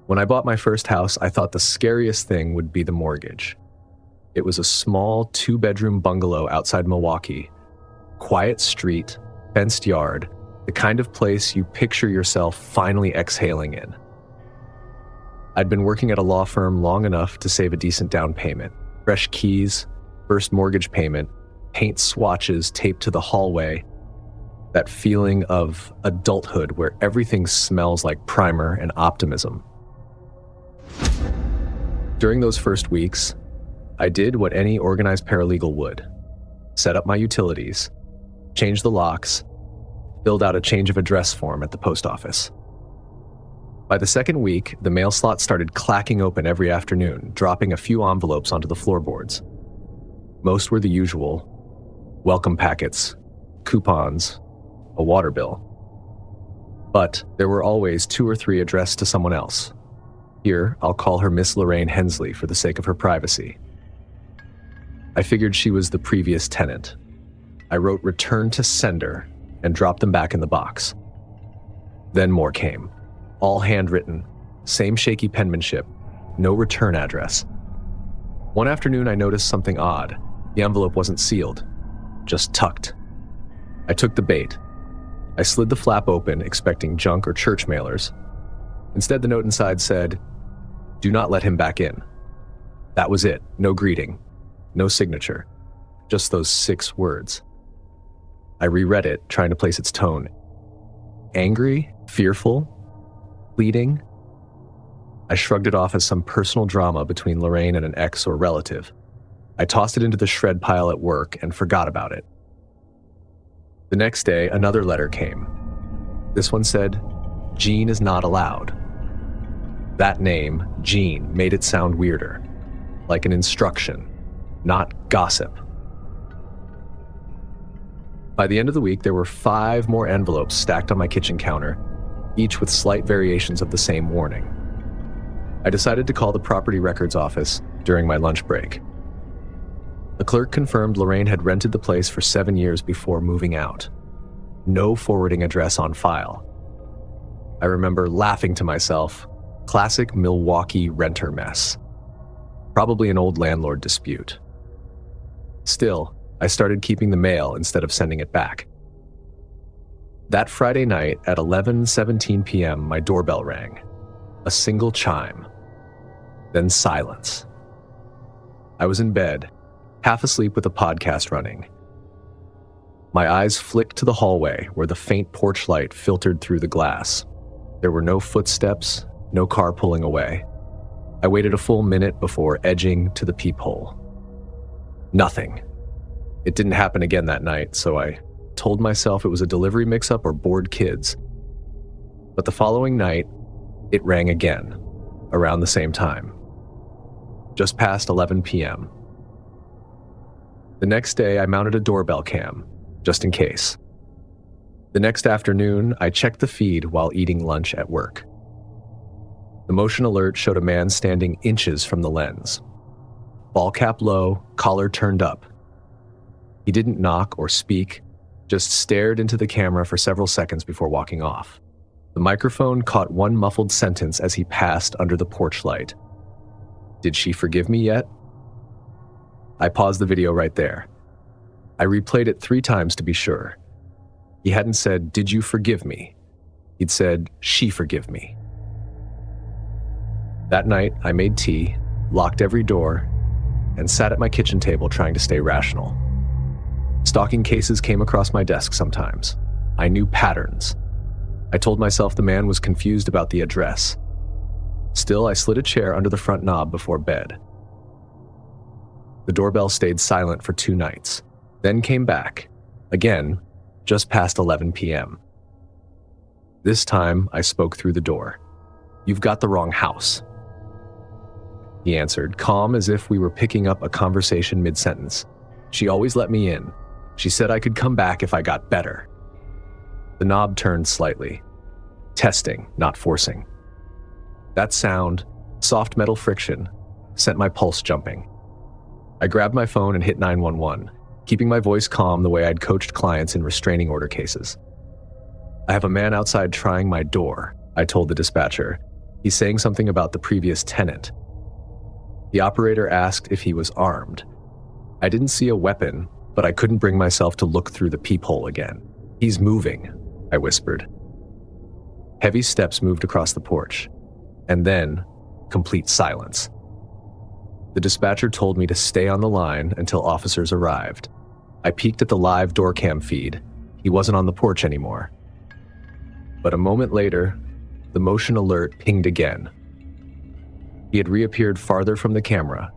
When I bought my first house, I thought the scariest thing would be the mortgage. It was a small 2-bedroom bungalow outside Milwaukee. Quiet street, fenced yard, the kind of place you picture yourself finally exhaling in. I'd been working at a law firm long enough to save a decent down payment. Fresh keys, first mortgage payment, paint swatches taped to the hallway. That feeling of adulthood where everything smells like primer and optimism. During those first weeks, I did what any organized paralegal would. Set up my utilities, change the locks, filled out a change of address form at the post office. By the second week, the mail slot started clacking open every afternoon, dropping a few envelopes onto the floorboards. Most were the usual: welcome packets, coupons, a water bill. But there were always 2 or 3 addressed to someone else. Here, I'll call her Miss Lorraine Hensley for the sake of her privacy. I figured she was the previous tenant. I wrote return to sender and dropped them back in the box. Then more came. All handwritten, same shaky penmanship, no return address. One afternoon I noticed something odd. The envelope wasn't sealed, just tucked. I took the bait. I slid the flap open, expecting junk or church mailers. Instead, the note inside said, "Do not let him back in." That was it. No greeting, no signature, just those 6 words. I reread it, trying to place its tone. Angry? Fearful? Pleading? I shrugged it off as some personal drama between Lorraine and an ex or relative. I tossed it into the shred pile at work and forgot about it. The next day, another letter came. This one said, "Jean is not allowed." That name, Jean, made it sound weirder, like an instruction, not gossip. By the end of the week, there were 5 more envelopes stacked on my kitchen counter, each with slight variations of the same warning. I decided to call the property records office during my lunch break. The clerk confirmed Lorraine had rented the place for 7 years before moving out. No forwarding address on file. I remember laughing to myself, classic Milwaukee renter mess. Probably an old landlord dispute. Still, I started keeping the mail instead of sending it back. That Friday night at 11:17 p.m., my doorbell rang. A single chime. Then silence. I was in bed, half asleep with a podcast running. My eyes flicked to the hallway where the faint porch light filtered through the glass. There were no footsteps, no car pulling away. I waited a full minute before edging to the peephole. Nothing. It didn't happen again that night, so I told myself it was a delivery mix-up or bored kids. But the following night, it rang again, around the same time. Just past 11 p.m. The next day, I mounted a doorbell cam, just in case. The next afternoon, I checked the feed while eating lunch at work. The motion alert showed a man standing inches from the lens. Ball cap low, collar turned up. He didn't knock or speak, just stared into the camera for several seconds before walking off. The microphone caught one muffled sentence as he passed under the porch light. "Did she forgive me yet?" I paused the video right there. I replayed it 3 times to be sure. He hadn't said, "Did you forgive me?" He'd said, "She forgive me." That night, I made tea, locked every door, and sat at my kitchen table trying to stay rational. Stalking cases came across my desk sometimes. I knew patterns. I told myself the man was confused about the address. Still, I slid a chair under the front knob before bed. The doorbell stayed silent for 2 nights, then came back, again, just past 11 p.m. This time, I spoke through the door. "You've got the wrong house." He answered, calm as if we were picking up a conversation mid-sentence. "She always let me in. She said I could come back if I got better." The knob turned slightly. Testing, not forcing. That sound, soft metal friction, sent my pulse jumping. I grabbed my phone and hit 911, keeping my voice calm the way I'd coached clients in restraining order cases. "I have a man outside trying my door," I told the dispatcher. He's saying something about the previous tenant. The operator asked if he was armed. I didn't see a weapon, but I couldn't bring myself to look through the peephole again. He's moving, I whispered. Heavy steps moved across the porch, and then complete silence. The dispatcher told me to stay on the line until officers arrived. I peeked at the live door cam feed. He wasn't on the porch anymore. But a moment later, the motion alert pinged again. He had reappeared farther from the camera,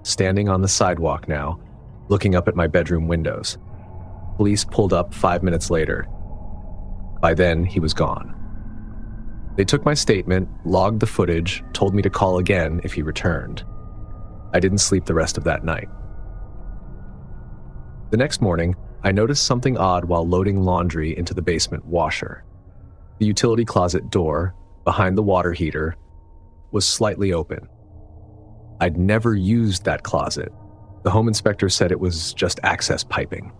standing on the sidewalk now, looking up at my bedroom windows. Police pulled up 5 minutes later. By then, he was gone. They took my statement, logged the footage, told me to call again if he returned. I didn't sleep the rest of that night. The next morning, I noticed something odd while loading laundry into the basement washer. The utility closet door, behind the water heater, was slightly open. I'd never used that closet. The home inspector said it was just access piping.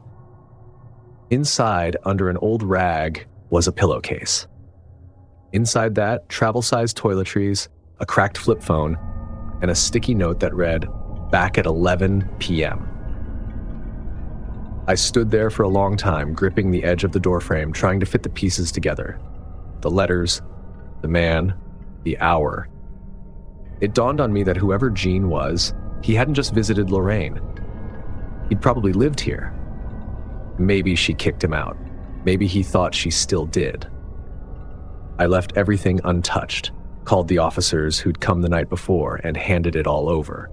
Inside, under an old rag, was a pillowcase. Inside that, travel-sized toiletries, a cracked flip phone, and a sticky note that read, "Back at 11 p.m. I stood there for a long time, gripping the edge of the doorframe, trying to fit the pieces together. The letters, the man, the hour. It dawned on me that whoever Gene was, he hadn't just visited Lorraine. He'd probably lived here. Maybe she kicked him out. Maybe he thought she still did. I left everything untouched, called the officers who'd come the night before, and handed it all over.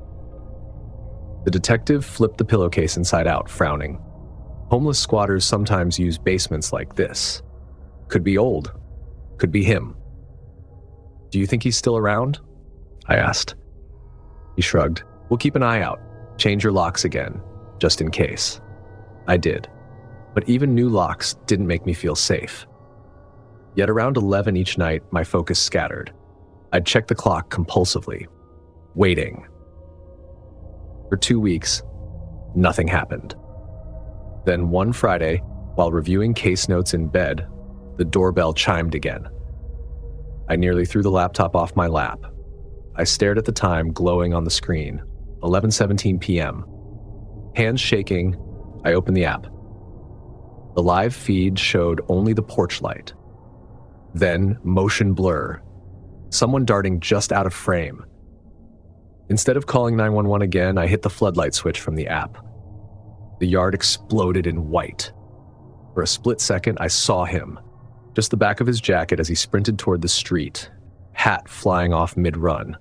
The detective flipped the pillowcase inside out, frowning. Homeless squatters sometimes use basements like this. Could be old. Could be him. Do you think he's still around? I asked. He shrugged. We'll keep an eye out. Change your locks again, just in case. I did. But even new locks didn't make me feel safe. Yet around 11 each night, my focus scattered. I'd check the clock compulsively, waiting. For 2 weeks, nothing happened. Then one Friday, while reviewing case notes in bed, the doorbell chimed again. I nearly threw the laptop off my lap. I stared at the time glowing on the screen, 11:17 p.m. Hands shaking, I opened the app. The live feed showed only the porch light. Then motion blur, someone darting just out of frame. Instead of calling 911 again, I hit the floodlight switch from the app. The yard exploded in white. For a split second, I saw him, just the back of his jacket as he sprinted toward the street, hat flying off mid-run.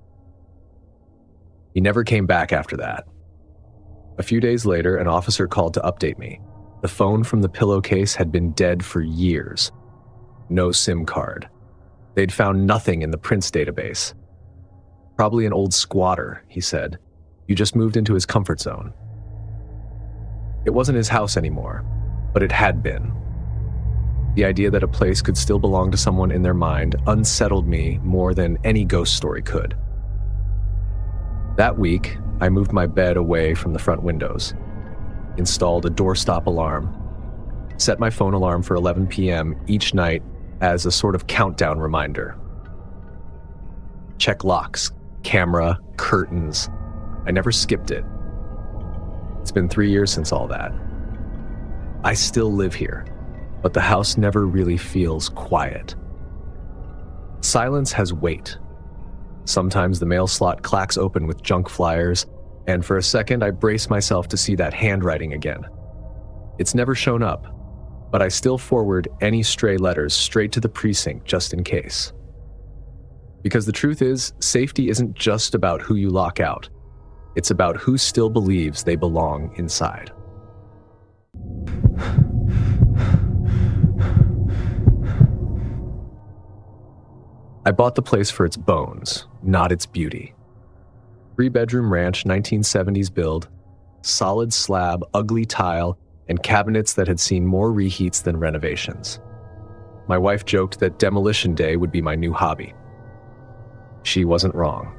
He never came back after that. A few days later, an officer called to update me. The phone from the pillowcase had been dead for years. No SIM card. They'd found nothing in the Prince database. Probably an old squatter, he said. You just moved into his comfort zone. It wasn't his house anymore, but it had been. The idea that a place could still belong to someone in their mind unsettled me more than any ghost story could. That week, I moved my bed away from the front windows, installed a doorstop alarm, set my phone alarm for 11 p.m. each night as a sort of countdown reminder. Check locks, camera, curtains. I never skipped it. It's been 3 years since all that. I still live here, but the house never really feels quiet. Silence has weight. Sometimes the mail slot clacks open with junk flyers, and for a second I brace myself to see that handwriting again. It's never shown up, but I still forward any stray letters straight to the precinct just in case. Because the truth is, safety isn't just about who you lock out. It's about who still believes they belong inside. I bought the place for its bones, not its beauty. 3-bedroom ranch, 1970s build, solid slab, ugly tile, and cabinets that had seen more reheats than renovations. My wife joked that demolition day would be my new hobby. She wasn't wrong.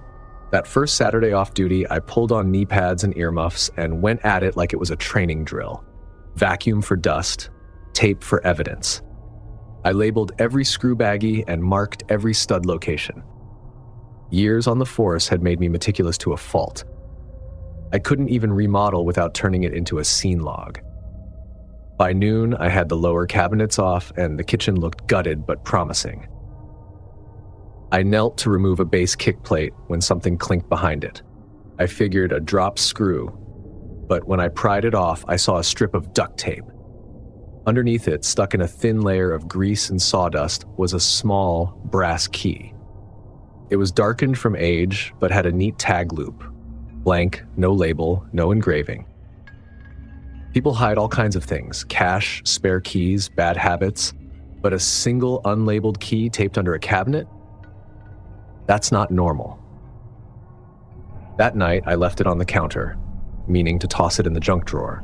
That first Saturday off duty, I pulled on knee pads and earmuffs and went at it like it was a training drill. Vacuum for dust, tape for evidence. I labeled every screw baggie and marked every stud location. Years on the force had made me meticulous to a fault. I couldn't even remodel without turning it into a scene log. By noon, I had the lower cabinets off and the kitchen looked gutted but promising. I knelt to remove a base kick plate when something clinked behind it. I figured a drop screw, but when I pried it off, I saw a strip of duct tape. Underneath it, stuck in a thin layer of grease and sawdust, was a small brass key. It was darkened from age, but had a neat tag loop. Blank, no label, no engraving. People hide all kinds of things: cash, spare keys, bad habits, but a single unlabeled key taped under a cabinet? That's not normal. That night, I left it on the counter, meaning to toss it in the junk drawer.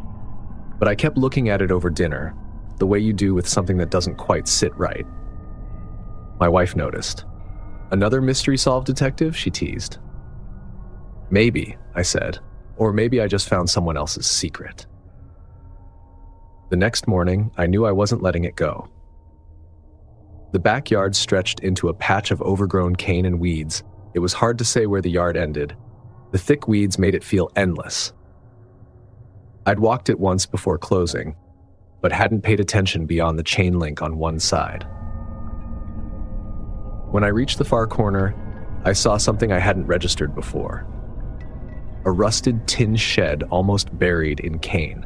But I kept looking at it over dinner, the way you do with something that doesn't quite sit right. My wife noticed. "Another mystery solved, detective?" she teased. "Maybe," I said, "or maybe I just found someone else's secret." The next morning, I knew I wasn't letting it go. The backyard stretched into a patch of overgrown cane and weeds. It was hard to say where the yard ended. The thick weeds made it feel endless. I'd walked it once before closing, but hadn't paid attention beyond the chain link on one side. When I reached the far corner, I saw something I hadn't registered before. A rusted tin shed almost buried in cane.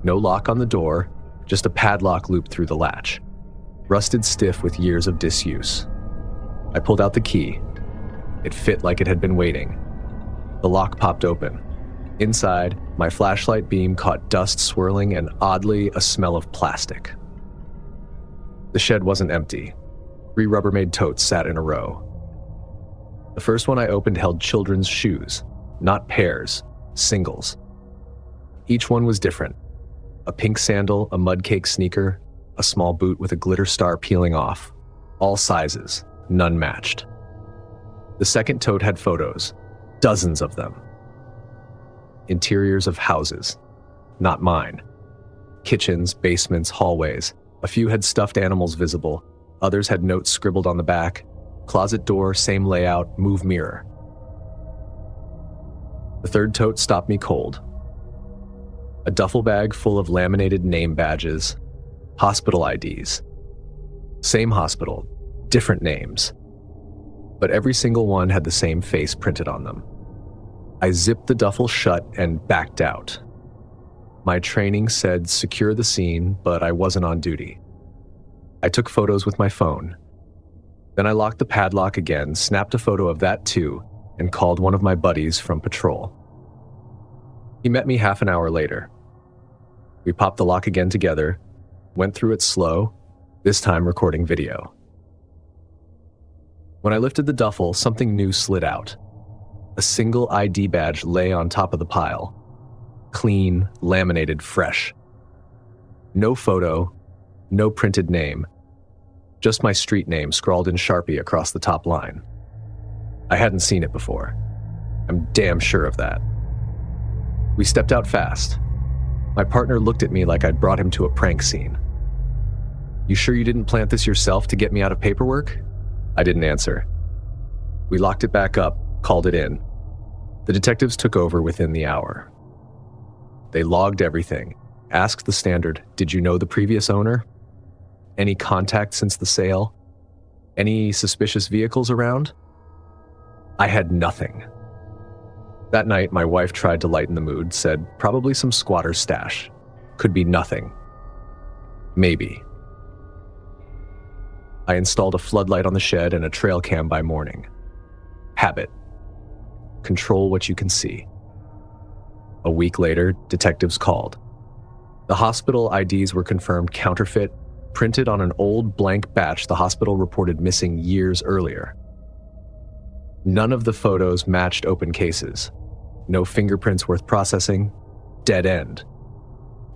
No lock on the door, just a padlock looped through the latch. Rusted stiff with years of disuse. I pulled out the key. It fit like it had been waiting. The lock popped open. Inside, my flashlight beam caught dust swirling and, oddly, a smell of plastic. The shed wasn't empty. 3 Rubbermaid totes sat in a row. The first one I opened held children's shoes, not pairs, singles. Each one was different. A pink sandal, a mudcake sneaker, a small boot with a glitter star peeling off. All sizes, none matched. The second tote had photos, dozens of them. Interiors of houses, not mine. Kitchens, basements, hallways. A few had stuffed animals visible. Others had notes scribbled on the back. Closet door, same layout, move mirror. The third tote stopped me cold. A duffel bag full of laminated name badges, hospital IDs. Same hospital, different names. But every single one had the same face printed on them. I zipped the duffel shut and backed out. My training said secure the scene, but I wasn't on duty. I took photos with my phone. Then I locked the padlock again, snapped a photo of that too, and called one of my buddies from patrol. He met me half an hour later. We popped the lock again together, went through it slow, this time recording video. When I lifted the duffel, something new slid out. A single ID badge lay on top of the pile. Clean, laminated, fresh. No photo, no printed name. Just my street name scrawled in Sharpie across the top line. I hadn't seen it before. I'm damn sure of that. We stepped out fast. My partner looked at me like I'd brought him to a prank scene. "You sure you didn't plant this yourself to get me out of paperwork?" I didn't answer. We locked it back up, called it in. The detectives took over within the hour. They logged everything, asked the standard, "Did you know the previous owner? Any contact since the sale? Any suspicious vehicles around?" I had nothing. That night, my wife tried to lighten the mood, said probably some squatter stash. Could be nothing. Maybe. I installed a floodlight on the shed and a trail cam by morning. Habit. Control what you can see. A week later, detectives called. The hospital IDs were confirmed counterfeit, printed on an old blank batch the hospital reported missing years earlier. None of the photos matched open cases. No fingerprints worth processing. Dead end.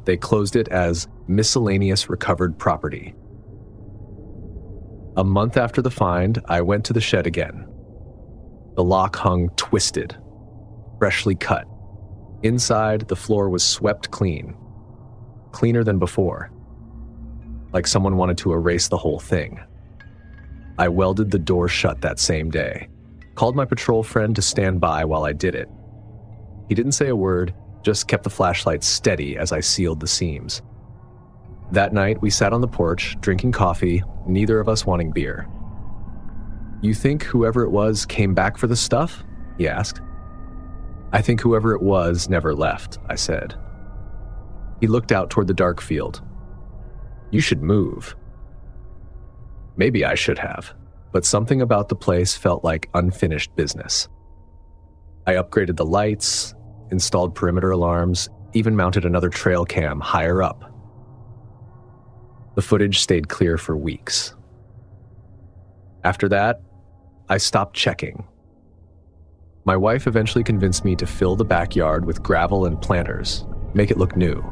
They closed it as miscellaneous recovered property. A month after the find, I went to the shed again. The lock hung twisted, freshly cut. Inside, the floor was swept clean. Cleaner than before. Like someone wanted to erase the whole thing. I welded the door shut that same day. Called my patrol friend to stand by while I did it. He didn't say a word, just kept the flashlight steady as I sealed the seams. That night, we sat on the porch, drinking coffee, neither of us wanting beer. "You think whoever it was came back for the stuff?" he asked. "I think whoever it was never left," I said. He looked out toward the dark field. "You should move." Maybe I should have, but something about the place felt like unfinished business. I upgraded the lights, installed perimeter alarms, even mounted another trail cam higher up. The footage stayed clear for weeks. After that, I stopped checking. My wife eventually convinced me to fill the backyard with gravel and planters, make it look new.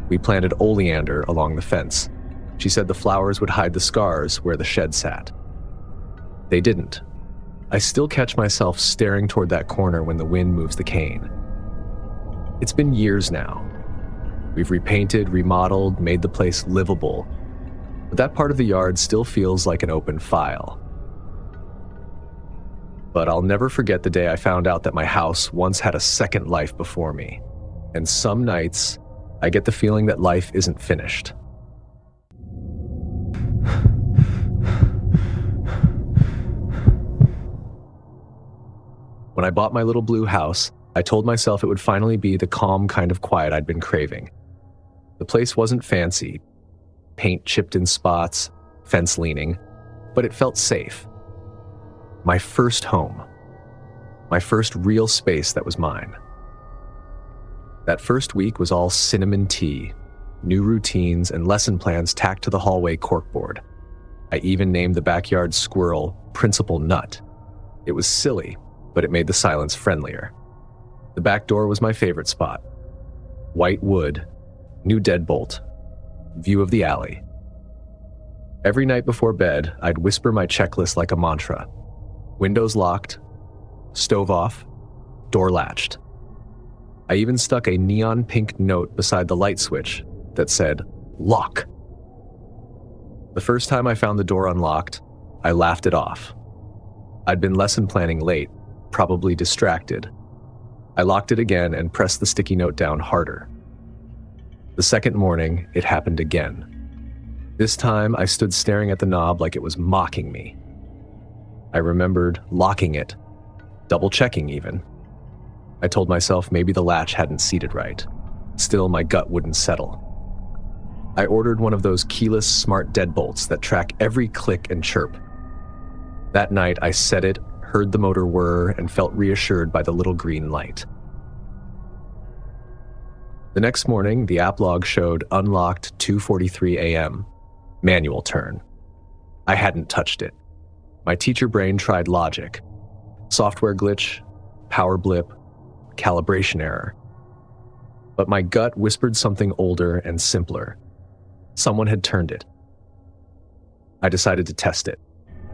We planted oleander along the fence. She said the flowers would hide the scars where the shed sat. They didn't. I still catch myself staring toward that corner when the wind moves the cane. It's been years now. We've repainted, remodeled, made the place livable, but that part of the yard still feels like an open file. But I'll never forget the day I found out that my house once had a second life before me. And some nights, I get the feeling that life isn't finished. When I bought my little blue house, I told myself it would finally be the calm kind of quiet I'd been craving. The place wasn't fancy, paint chipped in spots, fence leaning, but it felt safe. My first home. My first real space that was mine. That first week was all cinnamon tea, new routines, and lesson plans tacked to the hallway corkboard. I even named the backyard squirrel Principal Nut. It was silly, but it made the silence friendlier. The back door was my favorite spot. White wood, new deadbolt, view of the alley. Every night before bed, I'd whisper my checklist like a mantra. Windows locked, stove off, door latched. I even stuck a neon pink note beside the light switch that said, "Lock." The first time I found the door unlocked, I laughed it off. I'd been lesson planning late, probably distracted. I locked it again and pressed the sticky note down harder. The second morning, it happened again. This time, I stood staring at the knob like it was mocking me. I remembered locking it, double-checking even. I told myself maybe the latch hadn't seated right. Still, my gut wouldn't settle. I ordered one of those keyless smart deadbolts that track every click and chirp. That night, I set it, heard the motor whir, and felt reassured by the little green light. The next morning, the app log showed unlocked 2:43 a.m., manual turn. I hadn't touched it. My teacher brain tried logic. Software glitch, power blip, calibration error. But my gut whispered something older and simpler. Someone had turned it. I decided to test it,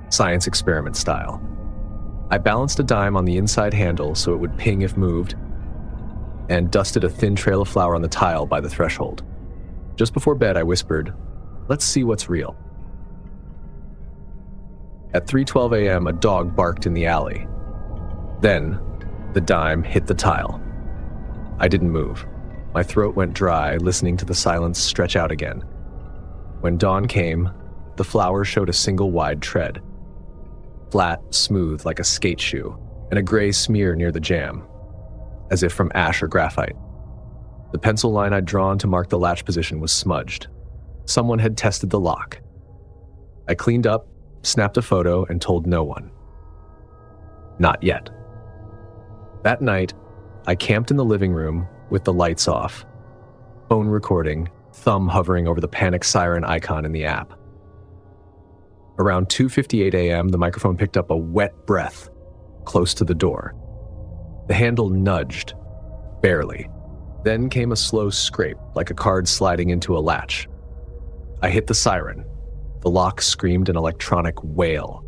science experiment style. I balanced a dime on the inside handle so it would ping if moved, and dusted a thin trail of flour on the tile by the threshold. Just before bed, I whispered, "Let's see what's real." At 3:12 a.m., a dog barked in the alley. Then, the dime hit the tile. I didn't move. My throat went dry, listening to the silence stretch out again. When dawn came, the flour showed a single wide tread. Flat, smooth like a skate shoe, and a gray smear near the jamb, as if from ash or graphite. The pencil line I'd drawn to mark the latch position was smudged. Someone had tested the lock. I cleaned up, snapped a photo, and told no one. Not yet. That night, I camped in the living room with the lights off, phone recording, thumb hovering over the panic siren icon in the app. Around 2:58 a.m., the microphone picked up a wet breath close to the door. The handle nudged, barely. Then came a slow scrape, like a card sliding into a latch. I hit the siren. The lock screamed an electronic wail.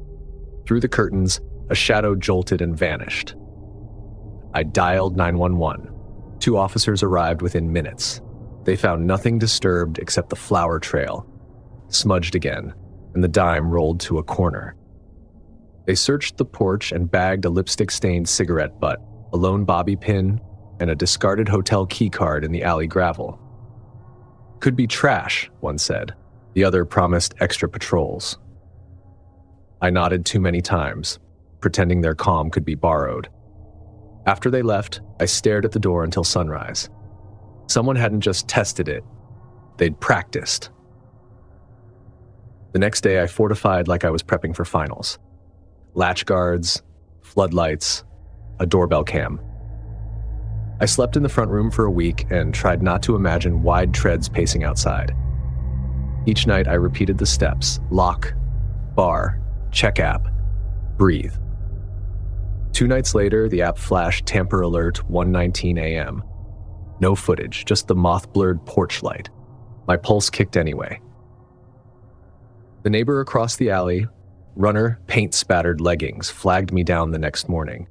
Through the curtains, a shadow jolted and vanished. I dialed 911. 2 officers arrived within minutes. They found nothing disturbed except the flour trail, smudged again, and the dime rolled to a corner. They searched the porch and bagged a lipstick-stained cigarette butt, a lone bobby pin, and a discarded hotel keycard in the alley gravel. Could be trash, one said. The other promised extra patrols. I nodded too many times, pretending their calm could be borrowed. After they left, I stared at the door until sunrise. Someone hadn't just tested it, they'd practiced. The next day, I fortified like I was prepping for finals. Latch guards, floodlights, a doorbell cam. I slept in the front room for a week and tried not to imagine wide treads pacing outside. Each night, I repeated the steps: lock, bar, check app, breathe. 2 nights later, the app flashed tamper alert 1:19 a.m. No footage, just the moth-blurred porch light. My pulse kicked anyway. The neighbor across the alley, runner, paint-spattered leggings, flagged me down the next morning.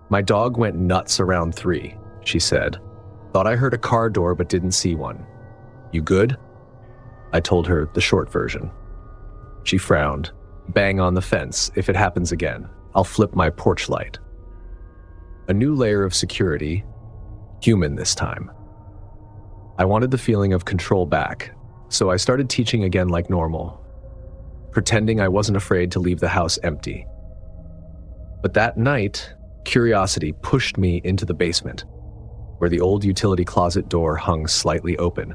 My dog went nuts around 3, she said. Thought I heard a car door but didn't see one. You good? I told her the short version. She frowned. Bang on the fence. If it happens again, I'll flip my porch light. A new layer of security, human this time. I wanted the feeling of control back, so I started teaching again like normal, pretending I wasn't afraid to leave the house empty. But that night, curiosity pushed me into the basement, where the old utility closet door hung slightly open.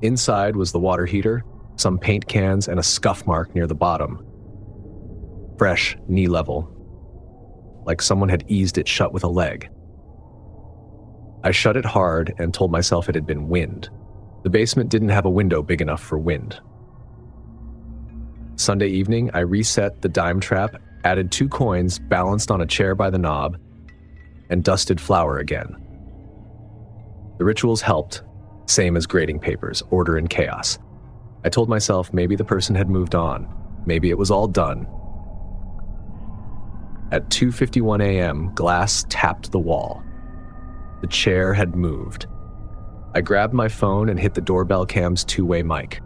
Inside was the water heater, some paint cans, and a scuff mark near the bottom. Fresh, knee level, like someone had eased it shut with a leg. I shut it hard and told myself it had been wind. The basement didn't have a window big enough for wind. Sunday evening, I reset the dime trap, added 2 coins balanced on a chair by the knob, and dusted flour again. The rituals helped, same as grading papers, order and chaos. I told myself maybe the person had moved on, maybe it was all done. At 2:51 a.m., glass tapped the wall. The chair had moved. I grabbed my phone and hit the doorbell cam's 2-way mic.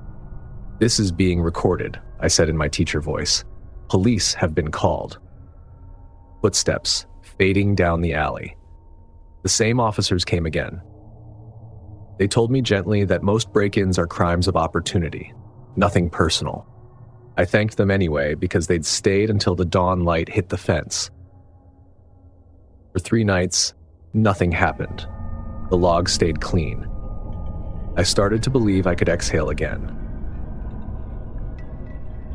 This is being recorded, I said in my teacher voice. Police have been called. Footsteps fading down the alley. The same officers came again. They told me gently that most break-ins are crimes of opportunity, nothing personal. I thanked them anyway because they'd stayed until the dawn light hit the fence. For 3 nights, nothing happened. The log stayed clean. I started to believe I could exhale again.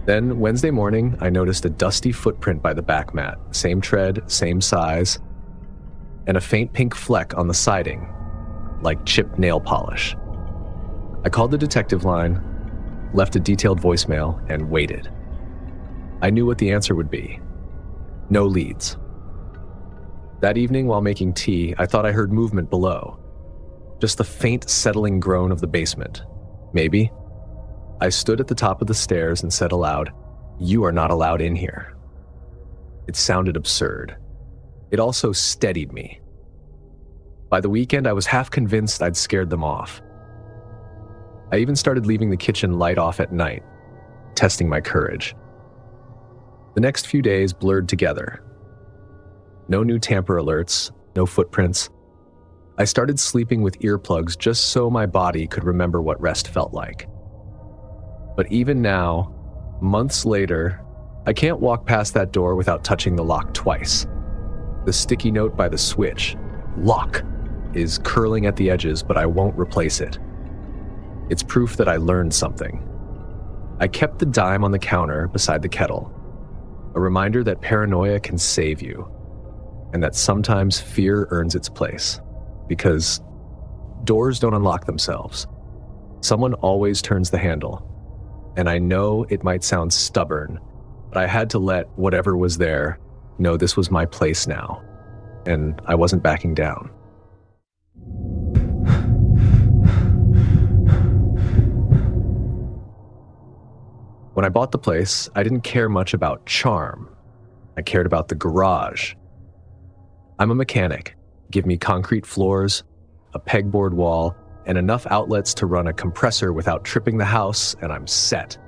Then, Wednesday morning, I noticed a dusty footprint by the back mat, same tread, same size, and a faint pink fleck on the siding, like chipped nail polish. I called the detective line, left a detailed voicemail, and waited. I knew what the answer would be. No leads. That evening, while making tea, I thought I heard movement below. Just the faint, settling groan of the basement. Maybe. I stood at the top of the stairs and said aloud, "You are not allowed in here." It sounded absurd. It also steadied me. By the weekend, I was half convinced I'd scared them off. I even started leaving the kitchen light off at night, testing my courage. The next few days blurred together. No new tamper alerts, no footprints. I started sleeping with earplugs just so my body could remember what rest felt like. But even now, months later, I can't walk past that door without touching the lock twice. The sticky note by the switch, lock, is curling at the edges, but I won't replace it. It's proof that I learned something. I kept the dime on the counter beside the kettle, a reminder that paranoia can save you, and that sometimes fear earns its place, because doors don't unlock themselves. Someone always turns the handle, and I know it might sound stubborn, but I had to let whatever was there know this was my place now, and I wasn't backing down. When I bought the place, I didn't care much about charm. I cared about the garage. I'm a mechanic. Give me concrete floors, a pegboard wall, and enough outlets to run a compressor without tripping the house, and I'm set.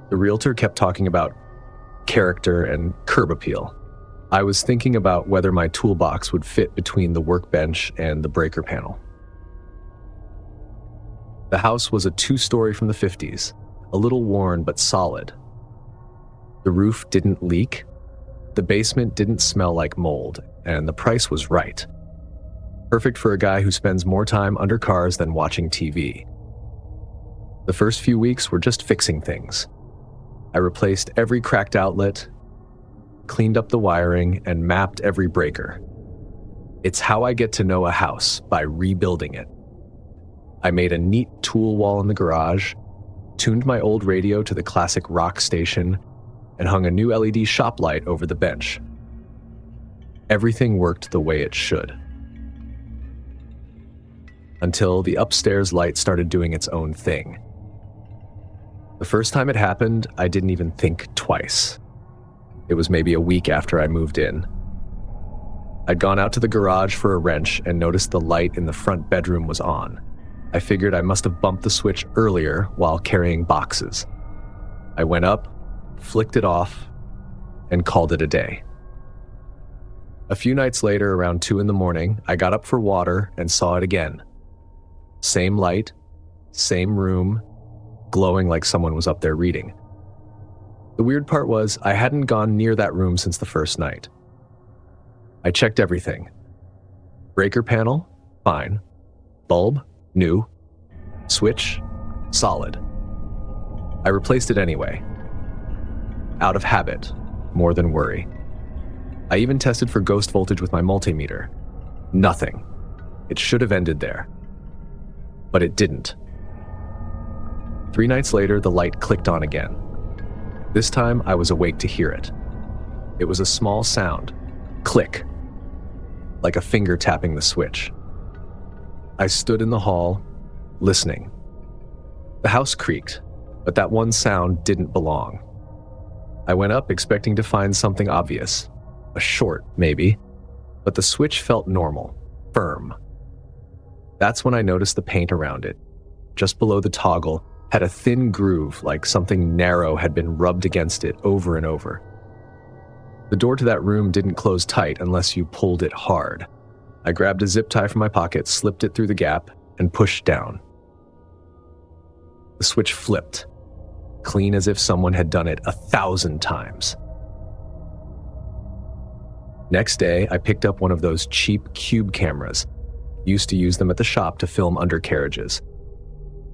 The realtor kept talking about character, and curb appeal. I was thinking about whether my toolbox would fit between the workbench and the breaker panel. The house was a 2-story from the 50s, a little worn but solid. The roof didn't leak, the basement didn't smell like mold, and the price was right. Perfect for a guy who spends more time under cars than watching TV. The first few weeks were just fixing things. I replaced every cracked outlet, cleaned up the wiring, and mapped every breaker. It's how I get to know a house, by rebuilding it. I made a neat tool wall in the garage, tuned my old radio to the classic rock station, and hung a new LED shop light over the bench. Everything worked the way it should. Until the upstairs light started doing its own thing. The first time it happened, I didn't even think twice. It was maybe a week after I moved in. I'd gone out to the garage for a wrench and noticed the light in the front bedroom was on. I figured I must have bumped the switch earlier while carrying boxes. I went up, flicked it off, and called it a day. A few nights later, around 2 a.m, I got up for water and saw it again. Same light, same room, glowing like someone was up there reading. The weird part was I hadn't gone near that room since the first night. I checked everything. Breaker panel, fine. Bulb, new. Switch, solid. I replaced it anyway. Out of habit, more than worry. I even tested for ghost voltage with my multimeter. Nothing. It should have ended there. But it didn't. 3 nights later, the light clicked on again. This time, I was awake to hear it. It was a small sound. Click. Like a finger tapping the switch. I stood in the hall, listening. The house creaked, but that one sound didn't belong. I went up expecting to find something obvious. A short, maybe. But the switch felt normal, firm. That's when I noticed the paint around it, just below the toggle, had a thin groove like something narrow had been rubbed against it over and over. The door to that room didn't close tight unless you pulled it hard. I grabbed a zip tie from my pocket, slipped it through the gap, and pushed down. The switch flipped, clean as if someone had done it 1,000 times. Next day, I picked up one of those cheap cube cameras. Used to use them at the shop to film undercarriages.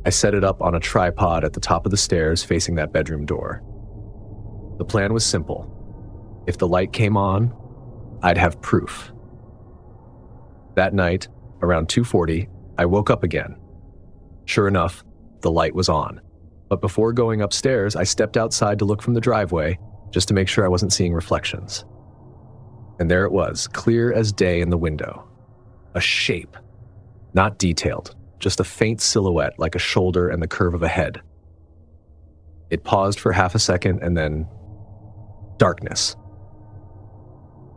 I set it up on a tripod at the top of the stairs facing that bedroom door. The plan was simple. If the light came on, I'd have proof. That night, around 2:40, I woke up again. Sure enough, the light was on. But before going upstairs, I stepped outside to look from the driveway, just to make sure I wasn't seeing reflections. And there it was, clear as day in the window. A shape. Not detailed, just a faint silhouette like a shoulder and the curve of a head. It paused for half a second and then darkness.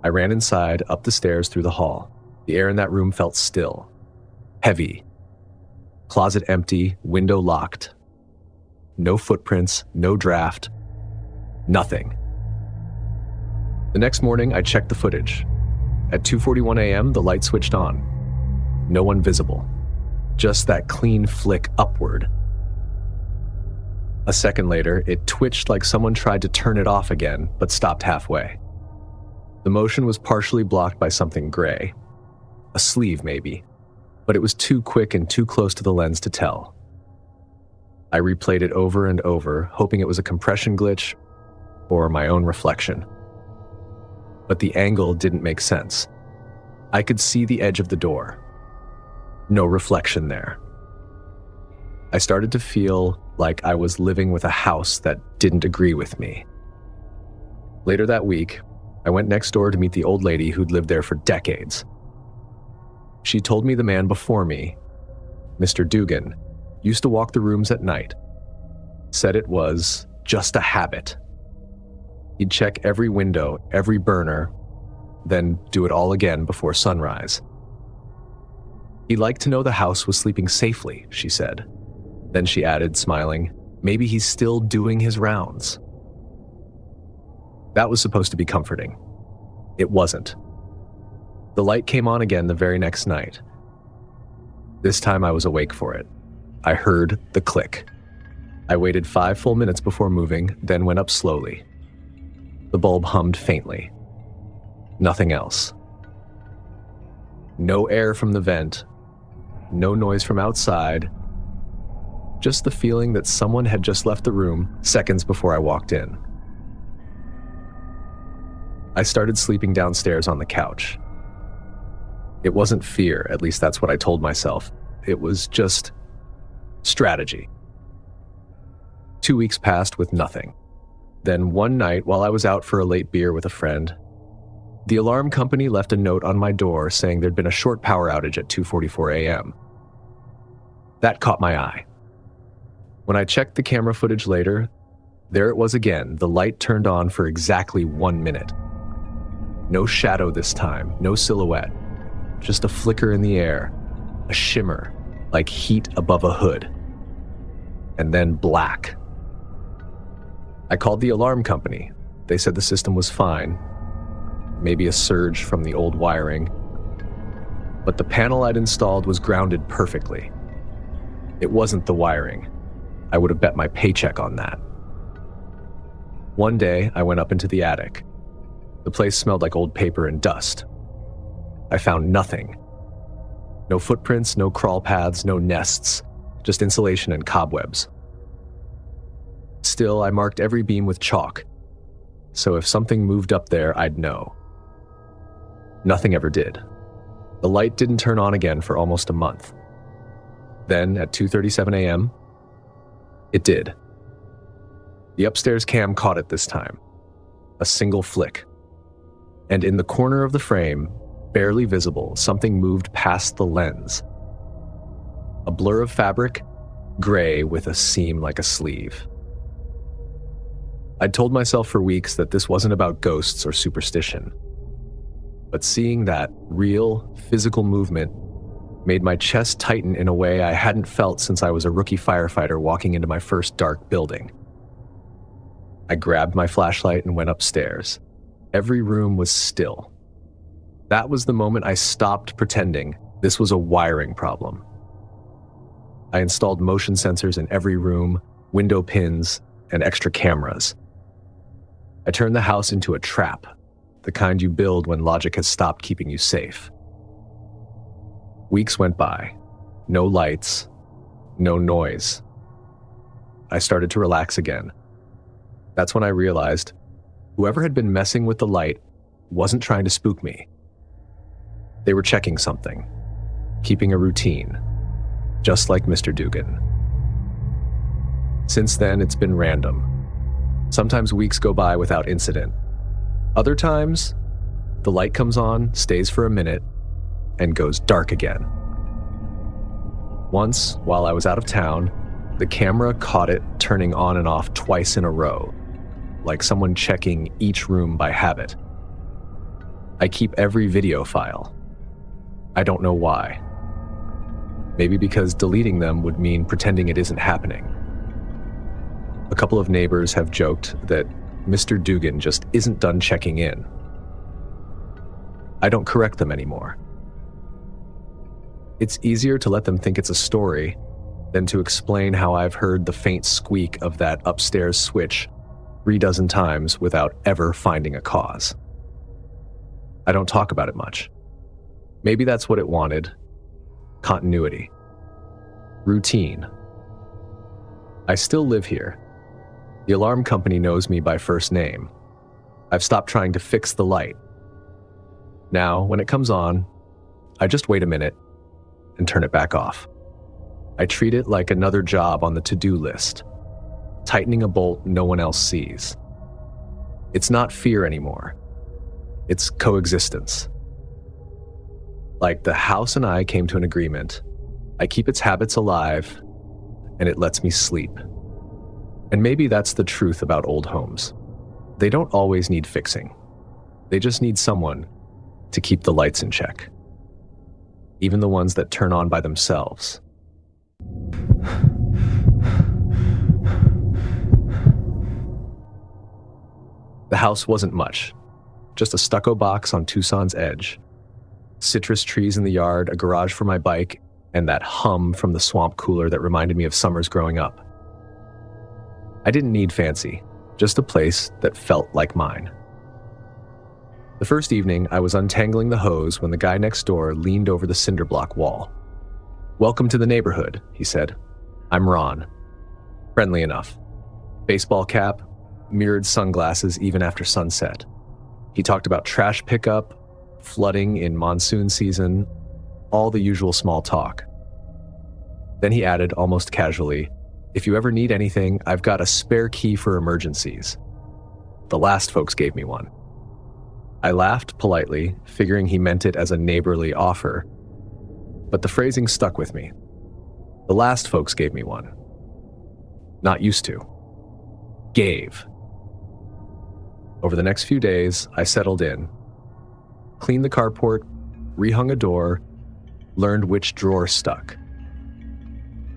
I ran inside, up the stairs, through the hall. The air in that room felt still, heavy. Closet empty, window locked. No footprints, no draft, nothing. The next morning, I checked the footage. At 2:41 a.m., the light switched on. No one visible. Just that clean flick upward. A second later, it twitched like someone tried to turn it off again, but stopped halfway. The motion was partially blocked by something gray. A sleeve, maybe. But it was too quick and too close to the lens to tell. I replayed it over and over, hoping it was a compression glitch or my own reflection. But the angle didn't make sense. I could see the edge of the door. No reflection there. I started to feel like I was living with a house that didn't agree with me. Later that week, I went next door to meet the old lady who'd lived there for decades. She told me the man before me, Mr. Dugan, used to walk the rooms at night. Said it was just a habit. He'd check every window, every burner, then do it all again before sunrise. He liked to know the house was sleeping safely, she said. Then she added, smiling, maybe he's still doing his rounds. That was supposed to be comforting. It wasn't. The light came on again the very next night. This time I was awake for it. I heard the click. I waited 5 full minutes before moving, then went up slowly. The bulb hummed faintly. Nothing else. No air from the vent, no noise from outside, just the feeling that someone had just left the room seconds before I walked in. I started sleeping downstairs on the couch. It wasn't fear, at least that's what I told myself. It was just strategy. 2 weeks passed with nothing. Then one night, while I was out for a late beer with a friend, the alarm company left a note on my door saying there'd been a short power outage at 2:44 a.m. That caught my eye. When I checked the camera footage later, there it was again, the light turned on for exactly 1 minute. No shadow this time, no silhouette, just a flicker in the air, a shimmer, like heat above a hood, and then black. I called the alarm company. They said the system was fine, maybe a surge from the old wiring, but the panel I'd installed was grounded perfectly. It wasn't the wiring. I would have bet my paycheck on that. One day, I went up into the attic. The place smelled like old paper and dust. I found nothing. No footprints, no crawl paths, no nests, just insulation and cobwebs. Still, I marked every beam with chalk, so if something moved up there, I'd know. Nothing ever did. The light didn't turn on again for almost a month. Then, at 2:37 a.m., it did. The upstairs cam caught it this time. A single flick. And in the corner of the frame, barely visible, something moved past the lens. A blur of fabric, gray with a seam like a sleeve. I'd told myself for weeks that this wasn't about ghosts or superstition. But seeing that real, physical movement made my chest tighten in a way I hadn't felt since I was a rookie firefighter walking into my first dark building. I grabbed my flashlight and went upstairs. Every room was still. That was the moment I stopped pretending this was a wiring problem. I installed motion sensors in every room, window pins, and extra cameras. I turned the house into a trap, the kind you build when logic has stopped keeping you safe. Weeks went by. No lights, no noise. I started to relax again. That's when I realized whoever had been messing with the light wasn't trying to spook me. They were checking something, keeping a routine, just like Mr. Dugan. Since then, it's been random. Sometimes weeks go by without incident. Other times, the light comes on, stays for a minute, and goes dark again. Once, while I was out of town, the camera caught it turning on and off twice in a row, like someone checking each room by habit. I keep every video file. I don't know why. Maybe because deleting them would mean pretending it isn't happening. A couple of neighbors have joked that Mr. Dugan just isn't done checking in. I don't correct them anymore. It's easier to let them think it's a story than to explain how I've heard the faint squeak of that upstairs switch 36 times without ever finding a cause. I don't talk about it much. Maybe that's what it wanted. Continuity. Routine. I still live here. The alarm company knows me by first name. I've stopped trying to fix the light. Now, when it comes on, I just wait a minute and turn it back off. I treat it like another job on the to-do list, tightening a bolt no one else sees. It's not fear anymore. It's coexistence. Like the house and I came to an agreement. I keep its habits alive, and it lets me sleep. And maybe that's the truth about old homes. They don't always need fixing. They just need someone to keep the lights in check. Even the ones that turn on by themselves. The house wasn't much, just a stucco box on Tucson's edge. Citrus trees in the yard, a garage for my bike, and that hum from the swamp cooler that reminded me of summers growing up. I didn't need fancy, just a place that felt like mine. The first evening, I was untangling the hose when the guy next door leaned over the cinder block wall. "Welcome to the neighborhood," he said. "I'm Ron." Friendly enough. Baseball cap, mirrored sunglasses even after sunset. He talked about trash pickup, flooding in monsoon season, all the usual small talk. Then he added almost casually, "If you ever need anything, I've got a spare key for emergencies. The last folks gave me one." I laughed politely, figuring he meant it as a neighborly offer, but the phrasing stuck with me. The last folks gave me one. Not used to. Gave. Over the next few days, I settled in. Cleaned the carport, rehung a door, learned which drawer stuck.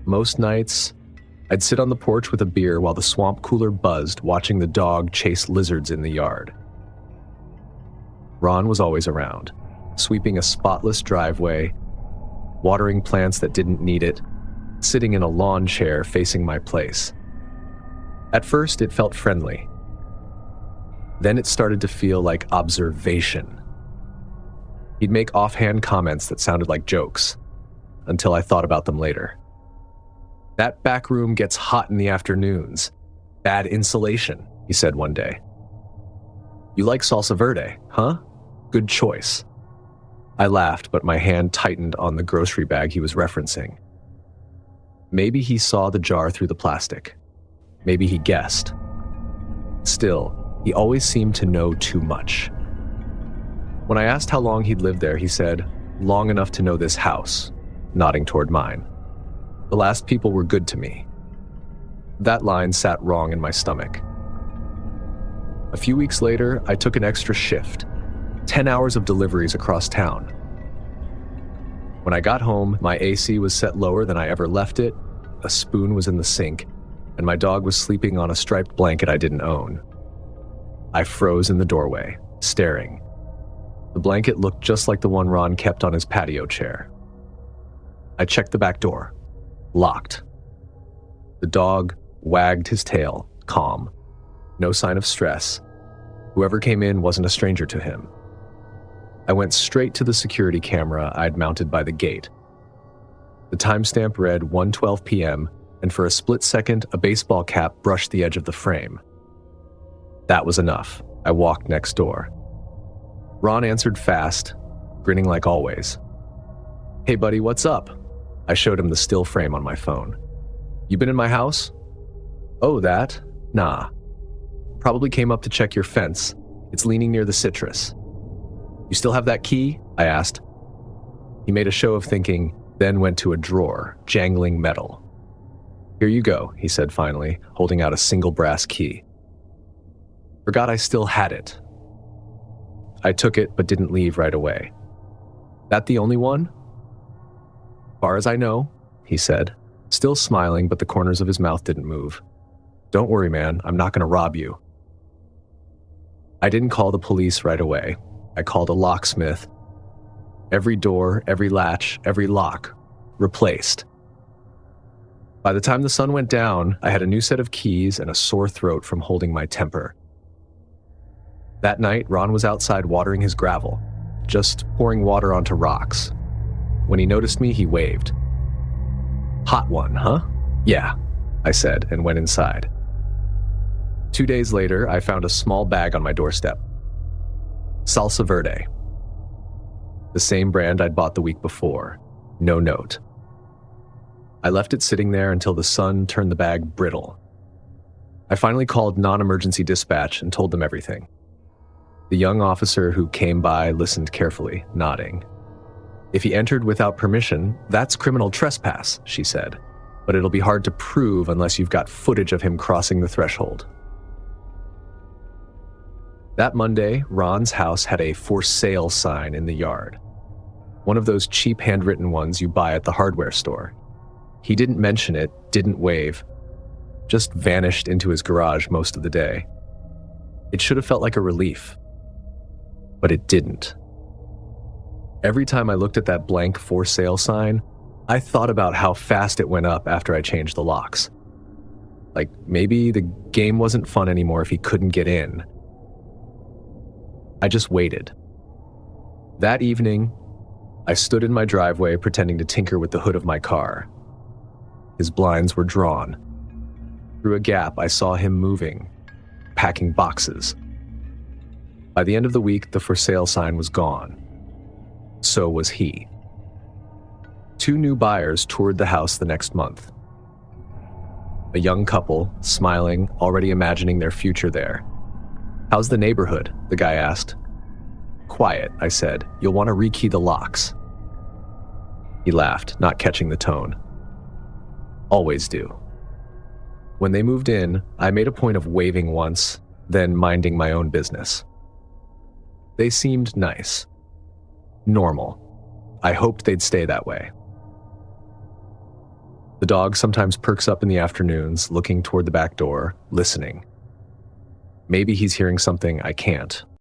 Most nights, I'd sit on the porch with a beer while the swamp cooler buzzed, watching the dog chase lizards in the yard. Ron was always around, sweeping a spotless driveway, watering plants that didn't need it, sitting in a lawn chair facing my place. At first, it felt friendly. Then it started to feel like observation. He'd make offhand comments that sounded like jokes, until I thought about them later. "That back room gets hot in the afternoons. Bad insulation," he said one day. "You like salsa verde, huh? Good choice." I laughed, but my hand tightened on the grocery bag he was referencing. Maybe he saw the jar through the plastic. Maybe he guessed. Still, he always seemed to know too much. When I asked how long he'd lived there, he said, "Long enough to know this house," nodding toward mine. "The last people were good to me." That line sat wrong in my stomach. A few weeks later, I took an extra shift, 10 hours of deliveries across town. When I got home, my AC was set lower than I ever left it, a spoon was in the sink, and my dog was sleeping on a striped blanket I didn't own. I froze in the doorway, staring. The blanket looked just like the one Ron kept on his patio chair. I checked the back door. Locked. The dog wagged his tail, calm. No sign of stress. Whoever came in wasn't a stranger to him. I went straight to the security camera I'd mounted by the gate. The timestamp read 1:12 p.m., and for a split second, a baseball cap brushed the edge of the frame. That was enough. I walked next door. Ron answered fast, grinning like always. "Hey buddy, what's up?" I showed him the still frame on my phone. "You been in my house?" "Oh, that? Nah. Probably came up to check your fence. It's leaning near the citrus." "You still have that key?" I asked. He made a show of thinking, then went to a drawer, jangling metal. "Here you go," he said finally, holding out a single brass key. Forgot I still had it. I took it, but didn't leave right away. "That the only one?" "Far as I know," he said, still smiling, but the corners of his mouth didn't move. "Don't worry, man, I'm not going to rob you." I didn't call the police right away. I called a locksmith. Every door, every latch, every lock, replaced. By the time the sun went down, I had a new set of keys and a sore throat from holding my temper. That night, Ron was outside watering his gravel, just pouring water onto rocks. When he noticed me, he waved. "Hot one, huh?" "Yeah," I said, and went inside. 2 days later, I found a small bag on my doorstep. Salsa Verde. The same brand I'd bought the week before. No note. I left it sitting there until the sun turned the bag brittle. I finally called non-emergency dispatch and told them everything. The young officer who came by listened carefully, nodding. "If he entered without permission, that's criminal trespass," she said. "But it'll be hard to prove unless you've got footage of him crossing the threshold." That Monday, Ron's house had a "for sale" sign in the yard. One of those cheap handwritten ones you buy at the hardware store. He didn't mention it, didn't wave, just vanished into his garage most of the day. It should have felt like a relief, but it didn't. Every time I looked at that blank for sale sign, I thought about how fast it went up after I changed the locks. Like maybe the game wasn't fun anymore if he couldn't get in. I just waited. That evening, I stood in my driveway pretending to tinker with the hood of my car. His blinds were drawn. Through a gap, I saw him moving, packing boxes. By the end of the week, the for sale sign was gone. So was he. 2 new buyers toured the house the next month. A young couple, smiling, already imagining their future there. "How's the neighborhood?" the guy asked. "Quiet," I said. "You'll want to rekey the locks." He laughed, not catching the tone. "Always do." When they moved in, I made a point of waving once, then minding my own business. They seemed nice. Normal. I hoped they'd stay that way. The dog sometimes perks up in the afternoons, looking toward the back door, listening. Maybe he's hearing something I can't.